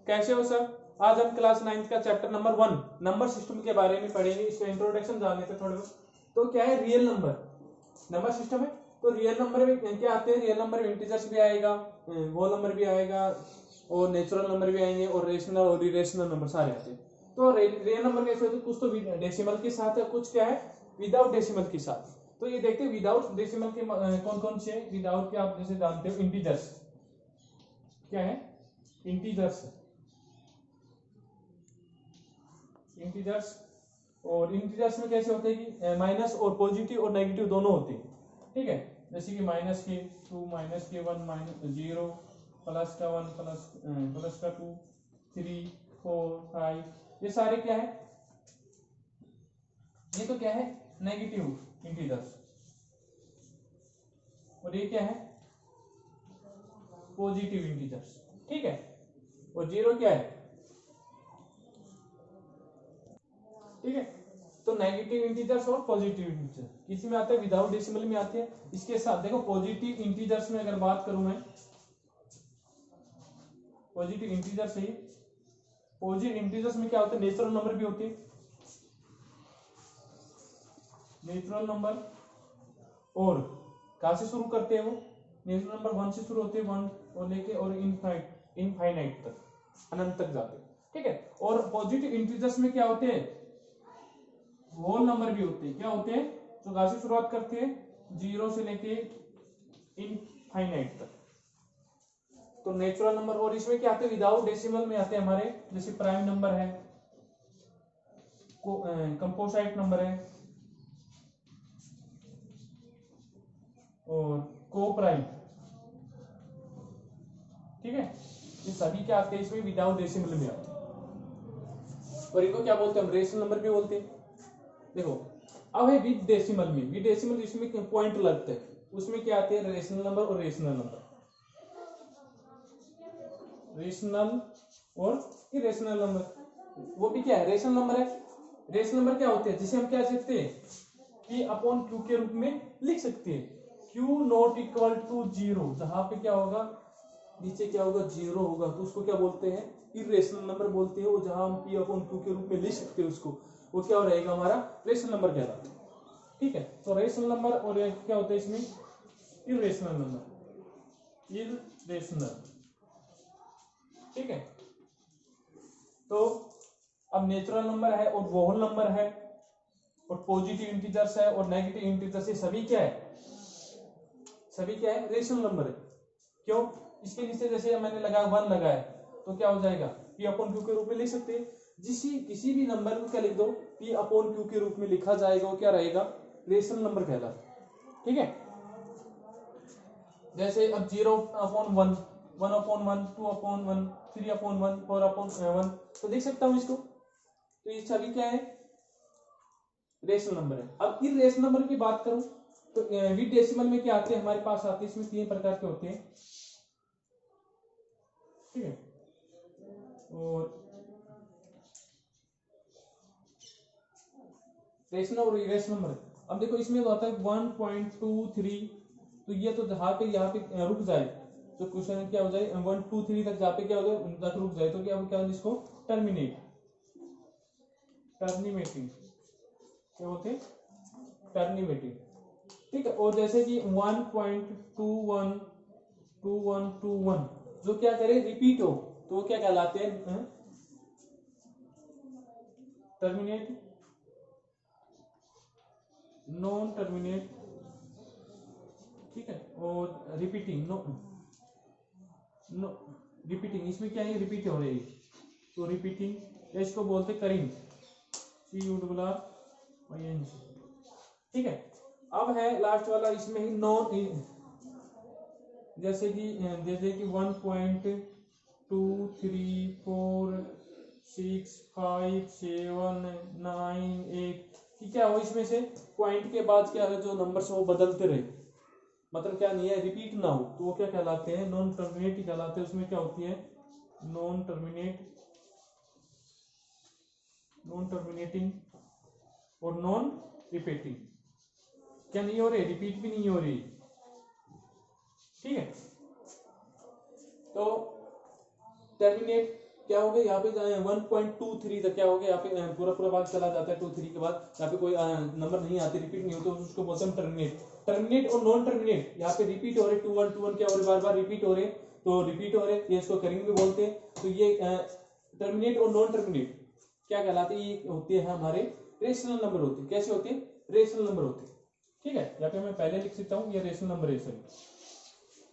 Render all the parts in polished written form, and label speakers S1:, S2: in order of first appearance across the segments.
S1: कैसे हो सर? आज हम क्लास 9th का चैप्टर नंबर 1 नंबर सिस्टम के बारे में पढ़ेंगे। इसका इंट्रोडक्शन जान लेते थोड़े बहुत। तो क्या है रियल नंबर, नंबर सिस्टम है। तो रियल नंबर में क्या आते हैं? रियल नंबर में इंटीजर्स भी आएगा, होल नंबर भी आएगा, और नेचुरल नंबर भी आएंगे, और रेशनल और इरेशनल नंबर सारे आते हैं। तो रियल नंबर कैसे होते हैं? कुछ तो डेसिमल के साथ है, कुछ क्या है विदाउट डेसिमल के साथ। तो ये देखते हैं विदाउट डेसिमल के कौन कौन से विदाउट के। आप जैसे जानते हो इंटीजर्स क्या है, इंटीजर्स और इंटीजर्स में कैसे होते हैं कि माइनस और पॉजिटिव और नेगेटिव दोनों होते हैं। ठीक है, जैसे कि माइनस के 2, माइनस के 1, -0, प्लस का 1, प्लस का 2, 3, 4, 5, ये सारे क्या है? ये तो क्या है नेगेटिव इंटीजर्स, और ये क्या है पॉजिटिव इंटीजर्स। ठीक है, और 0 क्या है? ठीक है, तो नेगेटिव इंटीजर्स और पॉजिटिव इंटीजर्स किसी में आते हैं? विदाउट डेसिमल में आते हैं। इसके साथ देखो पॉजिटिव इंटीजर्स में अगर बात करूं मैं, पॉजिटिव इंटीजर्स ही पॉजिटिव इंटीजर्स में क्या होता है? नेचुरल नंबर भी होते हैं, नेचुरल नंबर। और कहां से शुरू करते हैं वो? नेचुरल नंबर 1 से शुरू होते हैं, 1 और लेके और इनफाइनाइट तक, अनंत तक जाते हैं। ठीक है, और पॉजिटिव इंटीजर्स में क्या होते हैं? होल नंबर भी होते हैं। क्या होते हैं? तो कहां से शुरुआत करते हैं? 0 से लेके इनफाइनाइट तक। तो नेचुरल नंबर, और इसमें क्या आते हैं? विदाउट डेसिमल में आते हैं हमारे, जैसे प्राइम नंबर है, कंपोजिट नंबर है, और को प्राइम। ठीक है, ये सभी क्या आते हैं इसमें? विदाउट डेसिमल में आते हैं। और इनको क्या बोलते हैं हम? रेशनल नंबर भी बोलते हैं। देखो अब है विद डेसिमल में, विद डेसिमल इसमें पॉइंट लगते हैं, उसमें क्या आते हैं? रेशनल नंबर और रेशनल नंबर, रेशनल और इरेशनल नंबर। वो भी क्या है? रेशनल नंबर है। रेशनल नंबर क्या होते हैं? जिसे हम क्या सकते हैं P अपॉन Q के रूप में लिख सकते हैं। Q नॉट इक्वल टू 0, जहां पे क्या होगा? नीचे क्या होगा? 0 होगा, तो उसको क्या बोलते हैं? इरेशनल नंबर बोलते हैं। वो जहां हम P अपॉन Q के रूप में लिख सकते हैं उसको, वो क्या रहेगा? हमारा रेशनल नंबर कहलाता है। ठीक है, तो रेशनल नंबर और क्या होता है इसमें? Irrational number, irrational. ठीक है, तो अब नेचुरल नंबर है और होल नंबर है और पॉजिटिव इंटीजर्स है और नेगेटिव इंटीजर्स, ये सभी क्या है? सभी क्या है? रेशनल नंबर है। क्यों? इसके नीचे जैसे मैंने लगाया 1 लगाया, तो क्या हो जाएगा? P अपॉन Q के रूप में लिख सकते हैं। किसी भी नंबर को क्या लिख दो P अपॉन Q के रूप में लिखा जाएगा, वो क्या रहेगा? रेशनल नंबर कहलाता। ठीक है, जैसे अब 0 upon 1, 1 upon 1, 2 upon 1, 3 upon 1, 4 upon 1, तो देख सकता हूं इसको। तो ये सभी क्या है? रेशनल नंबर है। अब इरेशनल नंबर की बात करूं तो विद डेसिमल में क्या आते हैं हमारे पास? आते हैं इसमें 3 प्रकार के होते हैं। ठीक है, और रेशनल और इरेशनल नंबर। अब देखो इसमें तो आता है 1.23, तो ये तो जहां पे यहाँ पे रुक जाए, तो क्वेश्चन क्या हो जाए? 1, 2, 3 तक जहाँ पे क्या हो जाए? तक रुक जाए, तो क्या इसको टर्मिनेट, टर्मिनेटिंग क्या होते हैं? टर्मिनेटिंग। ठीक है, और जैसे कि 1.212121 जो क्या करे? रिपीट हो, तो वो क्या कहलाते हैं? Terminate, non terminate. ठीक है, और रिपीटिंग, नो रिपीटिंग, इसमें क्या है? रिपीट हो रही है, तो रिपीटिंग, या इसको बोलते करिंग, CURRING। ठीक है, अब है लास्ट वाला, इसमें ही नॉन, जैसे कि 1.2346579 कि क्या हो? इसमें से पॉइंट के बाद क्या है? जो नंबर्स वो बदलते रहे, मतलब क्या नहीं है? रिपीट ना हो, तो वो क्या कहलाते हैं? नॉन टर्मिनेट कहलाते हैं। उसमें क्या होती है? नॉन टर्मिनेटिंग और नॉन रिपीटिंग। क्या नहीं हो रही? रिपीट भी नहीं हो रही। ठीक है, तो टर्मिनेट क्या हो गया यहाँ पे 1.23 तक क्या हो गया यहाँ पे पूरा पूरा भाग चला जाता है 23 के बाद यहाँ पे कोई नंबर नहीं आते, रिपीट नहीं होते, उसको बोलते हैं टर्मिनेट। टर्मिनेट और नॉन टर्मिनेट यहाँ पे रिपीट हो रहे 2 1 क्या हो रहे बार बार रिपीट हो रहे, तो रिपीट हो रहे ये इसको करिंग भी बोलते हैं। तो ये टर्मिनेट और नॉन टर्मिनेट क्या कहलाते हैं, ये होते हैं हमारे रेशनल नंबर होते हैं। कैसे होते हैं, रेशनल नंबर होते हैं। ठीक है, यहाँ पे मैं पहले लिख सकता हूँ ये रेशनल नंबर है।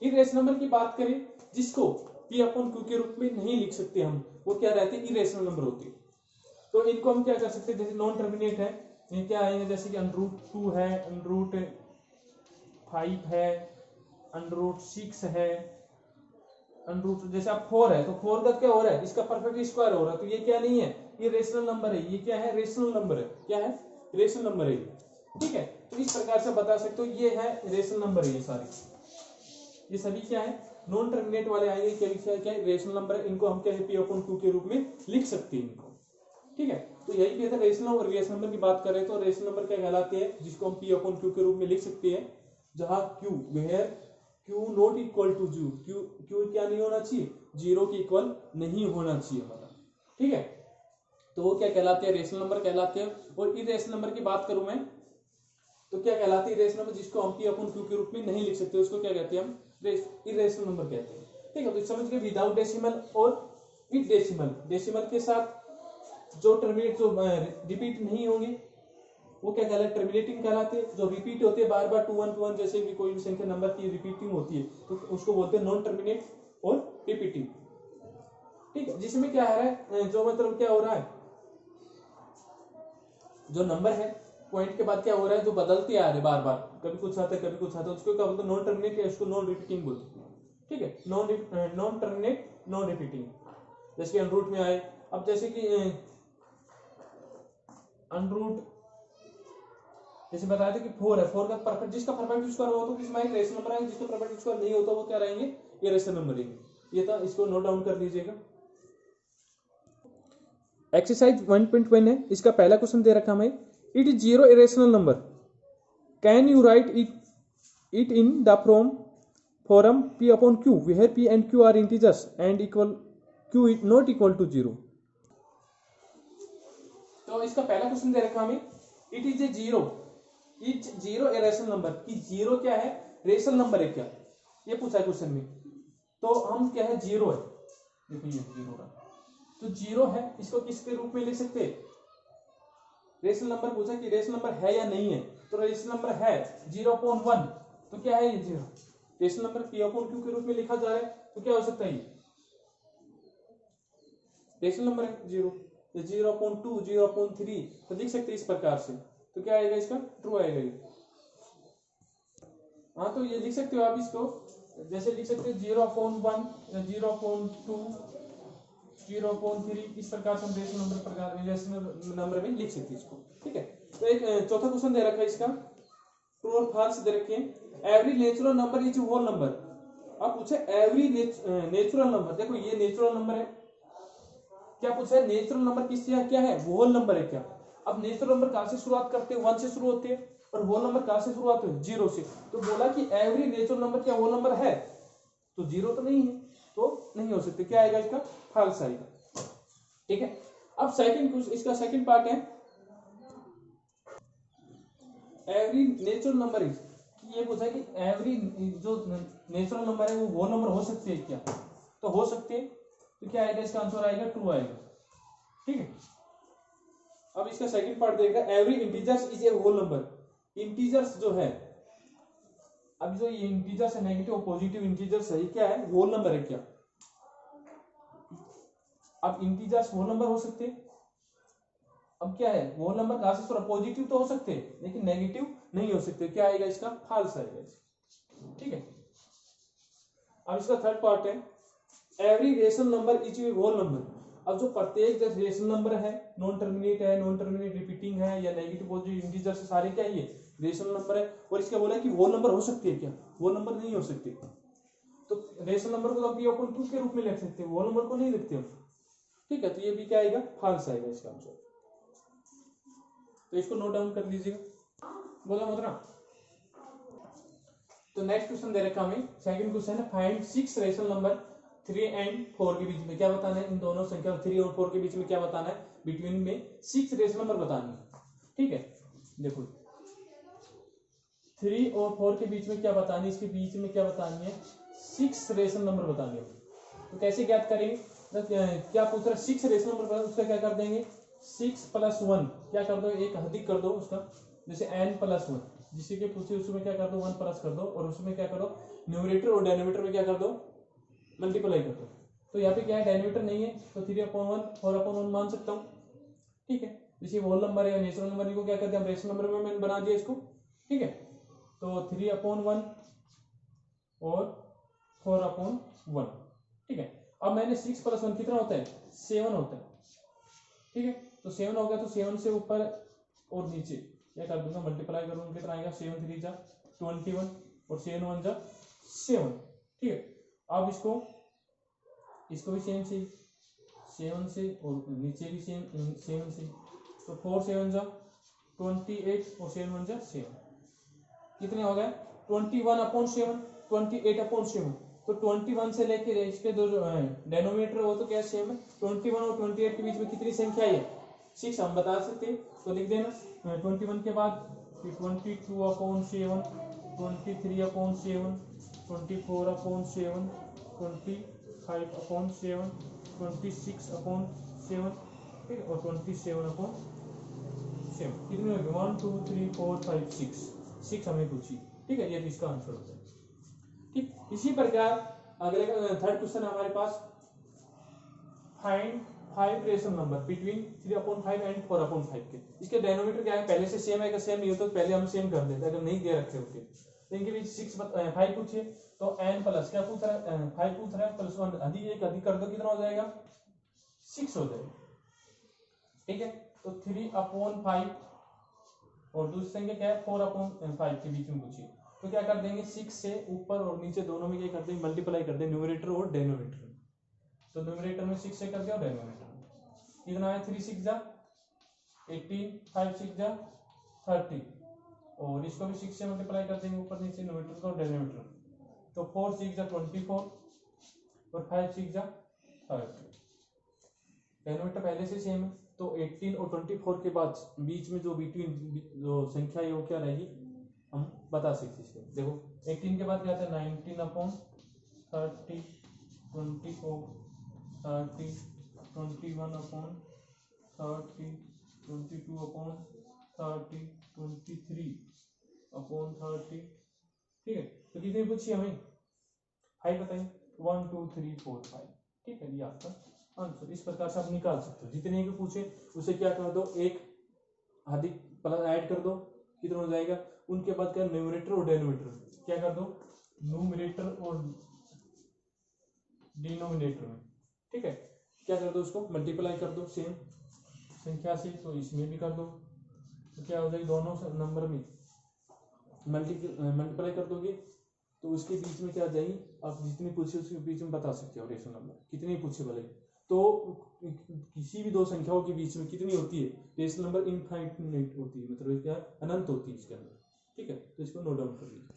S1: इरेशनल नंबर की बात करें जिसको पी अपॉन क्यू के रूप में नहीं लिख सकते हम, वो क्या रहते हैं, इरेशनल नंबर होते हैं। तो इनको हम क्या कर सकते हैं, जैसे नॉन टर्मिनेट है ये क्या आएंगे, जैसे कि √2 है, √5 है, √6 है, जैसे आप 4 है तो 4 का क्या हो रहा है, इसका परफेक्ट स्क्वायर हो रहा है, तो ये क्या नहीं है, ये रेशनल नंबर है। ये क्या है, रेशनल नंबर है। क्या है, रेशनल नंबर है। ठीक है, तो इस प्रकार से बता सकते हो ये है रेशनल नंबर है। ये सारे ये सभी क्या है, नॉन टर्मिनेट वाले आएंगे, क्या है, रेशनल नंबर है। इनको हम क्या है, पी अपॉन क्यू के रूप में लिख सकते हैं इनको। ठीक है, तो यही भी था रेशनल और रियल नंबर की बात करें तो रेशनल नंबर क्या कहलाते हैं, जिसको हम पी अपॉन क्यू के रूप में लिख सकते हैं, जहां Q where Q not equal to zero, Q क्या नहीं होना चाहिए, जीरो के इक्वल नहीं होना चाहिए हमारा। ठीक है, तो वो क्या कहलाते हैं, रेशनल नंबर कहलाते हैं। और इरेशनल नंबर की बात करूं मैं तो क्या कहलाती है, रेशनल नंबर जिसको हम पी अपॉन क्यू के रूप में नहीं लिख सकते, उसको क्या कहते हैं हम, इरेशनल नंबर कहते हैं। ठीक है, तो समझ गए, विदाउट डेसिमल और विद डेसिमल। डेसिमल के साथ जो टर्मिनेट जो रिपीट नहीं होंगे वो क्या कहलाते, टर्मिनेटिंग कहलाते हैं। जो रिपीट होते हैं बार बार 2 1 2 1 जैसे भी कोई भी संख्या नंबर की रिपीटिंग होती है तो उसको बोलते हैं नॉन टर्मिनेट और रिपीटिंग। ठीक है, जिसमें क्या है, जो मतलब क्या हो रहा है, जो नंबर है पॉइंट के बाद क्या हो रहा है, जो बदलते आ रहे बार बार, कभी कुछ आता है कभी कुछ आता है, उसको क्या बोलते हैं, नॉन टर्मिनेट या उसको नॉन रिपीटिंग बोलते हैं। ठीक है, नॉन टर्मिनेट नॉन रिपीटिंग। जैसे कि अनरूट में आए, अब जैसे कि अनरूट जैसे बताया था कि 4 है, 4 का परफेक्ट जिसका परफेक्ट स्क्वायर होता है उसमें एक रेशनल नंबर आएगा, जिसका परफेक्ट स्क्वायर नहीं होता वो क्या रहेंगे, ये रेशनल नंबर रहेंगे। ये था, इसको नोट डाउन कर लीजिएगा। एक्सरसाइज 1.1 है, इसका पहला क्वेश्चन दे रखा हमें, it is zero irrational number, can you write it in the form p upon q where p and q are integers and equal q not equal to zero. तो इसका पहला क्वेश्चन दे रखा हमें, it is a zero, it zero a rational number, कि zero क्या है, rational number है क्या, ये पूछा है क्वेश्चन में। तो हम क्या है, जीरो है, देखो ये जीरो है, तो जीरो है, इसको किसके रूप में लिख सकते हैं, रेशनल नंबर पूछा कि रेशनल नंबर है या नहीं है, तो रेशनल नंबर है 0.1, तो क्या है ये zero, rational number p upon q के रूप में लिखा जा रहा है, तो क्या हो सकता है, ये रेशनल नंबर है जीरो, 0.2 0.3 तो लिख सकते हैं इस प्रकार से, तो क्या आएगा, इसका ट्रू आएगा ये। हाँ, तो ये लिख सकते हो आप इसको, जैसे लिख सकते हो 0.1 0.2 0.3, इस प्रकार से हम रेशनल नंबर में लिख सकते हैं इसको। ठीक है, तो एक चौथा क्वेश्चन दे रखा है, इसका ट्रू और फॉल्स दे रखे हैं। Every natural number is whole number, अब पूछे एवरी नेचुरल नंबर, देखो ये नेचुरल नंबर है, क्या पूछा है, नेचुरल नंबर किससे क्या है, होल नंबर है क्या। अब नेचुरल नंबर कहां से शुरुआत करते हैं, 1 से शुरू होते हैं, और होल नंबर कहां से शुरुआत होती है, 0 से। तो बोला कि एवरी नेचुरल नंबर क्या होल नंबर है, तो 0 तो नहीं है, तो नहीं हो सकते, क्या आएगा इसका, फॉल्स आएगा। ठीक है, अब सेकंड, इसका सेकंड पार्ट है, एवरी नेचुरल नंबर इज, ये पूछा कि एवरी जो नेचुरल नंबर है वो होल नंबर हो सकते हैं क्या, तो हो सकते हैं, तो क्या आएगा, इसका आंसर आएगा ट्रू आएगा। ठीक है, अब इसका सेकंड पार्ट देखेगा, every integers is a whole number, integers जो है, अब जो ये इंटीजर्स है, नेगेटिव और पॉजिटिव इंटीजर्स है, ये क्या है, होल नंबर है क्या। अब इंटीजर्स होल नंबर हो सकते हैं, अब क्या है, होल नंबर कहां से, पॉजिटिव तो हो सकते हैं लेकिन नेगेटिव नहीं हो सकते, क्या आएगा, इसका फॉल्स आएगा। ठीक है, अब इसका थर्ड पार्ट है, every rational number is a whole number, अब जो प्रत्येक रेशनल नंबर है, नॉन टर्मिनेट है, नॉन टर्मिनेट रिपीटिंग है, या नेगेटिव पॉजिटिव इंटीजर से सारे क्या है, ये रेशनल नंबर है। और इसका बोला कि होल नंबर हो सकते हैं क्या, होल नंबर नहीं हो सकते, तो रेशनल नंबर को हम p अपॉन q के रूप में लिख सकते हैं, होल नंबर को नहीं लिखते हम। ठीक है, तो ये भी क्या आएगा, फॉल्स आएगा इसका आंसर, तो इसको नोट डाउन कर लीजिएगा, बोला मत ना। तो नेक्स्ट क्वेश्चन दे रखा हमें, सेकंड क्वेश्चन है, फाइंड 6 रेशनल नंबर 3 एंड 4 के बीच में क्या बताना है, इन दोनों संख्या 3 और 4 के बीच में क्या बताना है, बिटवीन में 6 रेशनल नंबर बतानी है। ठीक है, देखो 3 और 4 के बीच में क्या बतानी है, इसके बीच में क्या बतानी है, 6 रेशनल नंबर बतानी है। तो कैसे ज्ञात करेंगे, तो क्या पूछ रहा है, 6 रेशनल नंबर, उसका क्या कर देंगे, 6 + 1 क्या कर दो, एक अधिक कर दो उसका, जैसे n + 1 जिससे कि पूछे उसमें क्या कर दो 1 प्लस कर दो, और उसमें क्या करो न्यूमरेटर और डिनोमिनेटर में क्या कर दो मल्टीप्लाई कर दो। तो यहाँ पे क्या है, डिनोमिनेटर नहीं है तो 3/1 4/1 मान सकता हूँ। ठीक है, जैसे होल नंबर है नेचुरल नंबर को क्या करते हैं हम रेशनल नंबर में मैंने बना दिया इसको। ठीक है, तो 3/1 और 4/1। ठीक है, अब मैंने 6 + 1 कितना होता है, 7 होता है। ठीक है, तो 7 हो गया, तो 7 से ऊपर और नीचे क्या कर दूंगा, मल्टीप्लाई करूंगा, कितना आएगा 7 3 जा 21 और 7 1 जा 7। ठीक है, अब इसको भी सेम से 7 से और नीचे भी सेम 7 से, तो 4 7 जा 28 और 7 1 जा 7, कितने हो गए 21/7 28/7। तो 21 से लेके इसके दो डेनोमिनेटर वो तो क्या सेम है, 21 और 28 के बीच में कितनी संख्या है 6, हम बता सकते हैं, तो लिख देना 21 के बाद 22/7 23/7 24/7 25/7 26/7, ठीक है, और 27/7 कितनी होगी 1 2 3 4 5 6 हमें पूछी। ठीक है, ये भी इसका आंसर होता है। ठीक, इसी प्रकार अगले थर्ड क्वेश्चन हमारे पास, find 5 rational number between 3/5 and 4/5 के। इसके डिनोमिनेटर क्या है, पहले से सेम है, अगर सेम नहीं हो तो पहले हम सेम कर देते, अगर नहीं दे रखे होते तो इनके बीच 5 पूछिए, तो n प्लस क्या पूछ रहा है 5 पूछ रहा है, +1 अधिक कर दो, कितना हो जाएगा 6 हो जाएगा। ठीक है, तो 3/5 और दूसरी संख्या क्या है 4/5 के बीच में पूछिए, तो क्या कर देंगे 6 से ऊपर और नीचे दोनों में क्या कर देंगे मल्टीप्लाई कर देंगे, न्यूमरेटर और डिनोमिनेटर। तो न्यूमरेटर में 6 से कर दिया और डिनोमिनेटर में कितना है 3 6 जा 18 5 6 जा 30, और इसको भी 6 से मल्टीप्लाई कर देंगे ऊपर नीचे न्यूमरेटर का और डिनोमिनेटर। तो 4 6 जा 24 और 5 6 जा 30, डिनोमिनेटर पहले से सेम है, तो 18 और 24 के बाद बीच में जो बिटवीन जो संख्या है वो क्या रहेगी हम बता सकते हैं। देखो 18 के बाद क्या आता है 19/30 24 30 21/30 22/30 23/30। ठीक है, तो कितनी पूछी हमें 5 बताइए 1 2 3 4 5। ठीक है, ये आपका आंसर। इस प्रकार से आप निकाल सकते हो, जितने भी पूछे उसे क्या कर दो एक अधिक प्लस ऐड कर दो, कितना हो जाएगा, उनके बाद क्या न्यूमरेटर और डिनोमिनेटर क्या कर दो न्यूमरेटर और डिनोमिनेटर में। ठीक है, क्या कर दो उसको मल्टीप्लाई कर दो सेम संख्या से, तो इसमें भी कर दो, तो क्या हो जाएगा दोनों नंबर में मल्टीप्लाई कर दोगे तो उसके बीच में क्या आ जाएगी, आप जितनी पूछे उसके बीच में बता सकते हो रेशनल नंबर, कितनी पूछे भले। तो किसी भी दो संख्याओं के बीच में कितनी होती है रेशनल नंबर, इनफाइनाइट होती है, मतलब क्या अनंत होती है इसके अंदर। ठीक है, तो इसको नोट डाउन कर लीजिए।